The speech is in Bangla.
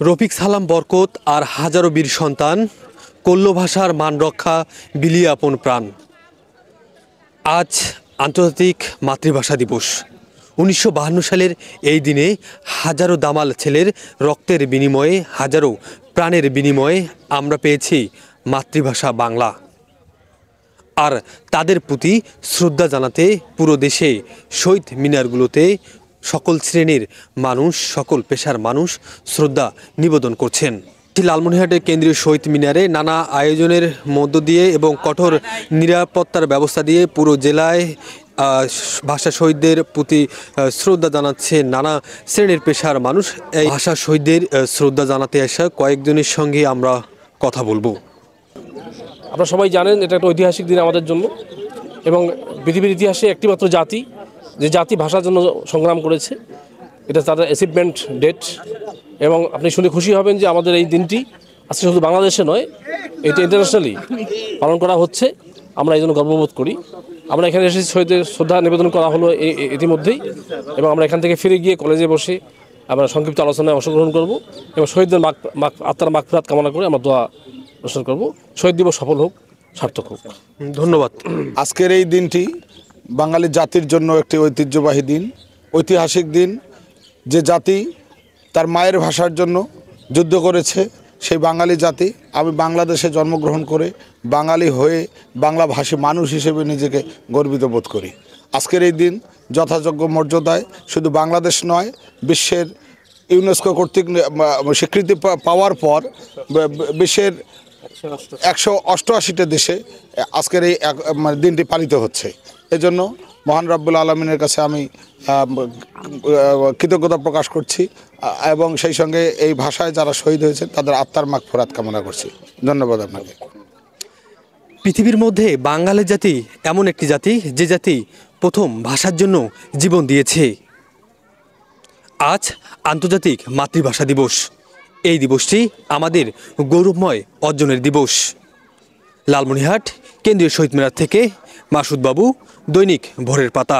রফিক সালাম বরকত আর হাজারো বীর সন্তান কল্য ভাষার মান রক্ষা বিলিয়ে আপন প্রাণ। আজ আন্তর্জাতিক মাতৃভাষা দিবস। 1952 সালের এই দিনে হাজারো দামাল ছেলের রক্তের বিনিময়ে, হাজারো প্রাণের বিনিময়ে আমরা পেয়েছি মাতৃভাষা বাংলা। আর তাদের প্রতি শ্রদ্ধা জানাতে পুরো দেশে শহীদ মিনারগুলোতে সকল শ্রেণীর মানুষ, সকল পেশার মানুষ শ্রদ্ধা নিবেদন করছেন। লালমনিরহাটের কেন্দ্রীয় শহীদ মিনারে নানা আয়োজনের মধ্য দিয়ে এবং কঠোর নিরাপত্তার ব্যবস্থা দিয়ে পুরো জেলায় ভাষা শহীদদের প্রতি শ্রদ্ধা জানাচ্ছে নানা শ্রেণীর পেশার মানুষ। এই ভাষা শহীদদের শ্রদ্ধা জানাতে আসা কয়েকজনের সঙ্গে আমরা কথা বলবো। আপনারা সবাই জানেন এটা একটা ঐতিহাসিক দিন আমাদের জন্য, এবং পৃথিবীর ইতিহাসে একটিমাত্র জাতি যে জাতি ভাষার জন্য সংগ্রাম করেছে, এটা তাদের অ্যাচিভমেন্ট ডেট। এবং আপনি শুনে খুশি হবেন যে আমাদের এই দিনটি আজকে শুধু বাংলাদেশে নয়, এটা ইন্টারন্যাশনালি পালন করা হচ্ছে। আমরা এই জন্য গর্ববোধ করি। আমরা এখানে এসেছি, শহীদের শ্রদ্ধা নিবেদন করা হলো ইতিমধ্যেই, এবং আমরা এখান থেকে ফিরে গিয়ে কলেজে বসে আমরা সংক্ষিপ্ত আলোচনায় অংশগ্রহণ করব এবং শহীদদের আত্মার মাগফিরাত কামনা করে আমরা দোয়া প্রচার করব। শহীদ দিবস সফল হোক, সার্থক হোক। ধন্যবাদ। আজকের এই দিনটি বাঙালি জাতির জন্য একটি ঐতিহ্যবাহী দিন, ঐতিহাসিক দিন। যে জাতি তার মায়ের ভাষার জন্য যুদ্ধ করেছে, সেই বাঙালি জাতি। আমি বাংলাদেশে জন্মগ্রহণ করে বাঙালি হয়ে বাংলাভাষী মানুষ হিসেবে নিজেকে গর্বিত বোধ করি। আজকের এই দিন যথাযোগ্য মর্যাদায় শুধু বাংলাদেশ নয়, বিশ্বের ইউনেস্কো কর্তৃক স্বীকৃতি পাওয়ার পর বিশ্বের 188টা দেশে আজকের এই দিনটি পালিত হচ্ছে। এজন্য মহান রব্বুল আলমিনের কাছে আমি কৃতজ্ঞতা প্রকাশ করছি, এবং সেই সঙ্গে এই ভাষায় যারা শহীদ হয়েছে তাদের আত্মার মাগফিরাত কামনা করছি। ধন্যবাদ আপনাকে। পৃথিবীর মধ্যে বাঙালি জাতি এমন একটি জাতি যে জাতি প্রথম ভাষার জন্য জীবন দিয়েছে। আজ আন্তর্জাতিক মাতৃভাষা দিবস। এই দিবসটি আমাদের গৌরবময় অর্জনের দিবস। লালমনিরহাট কেন্দ্রীয় শহীদ মিনার থেকে মাসুদ বাবু, দৈনিক ভোরের পাতা।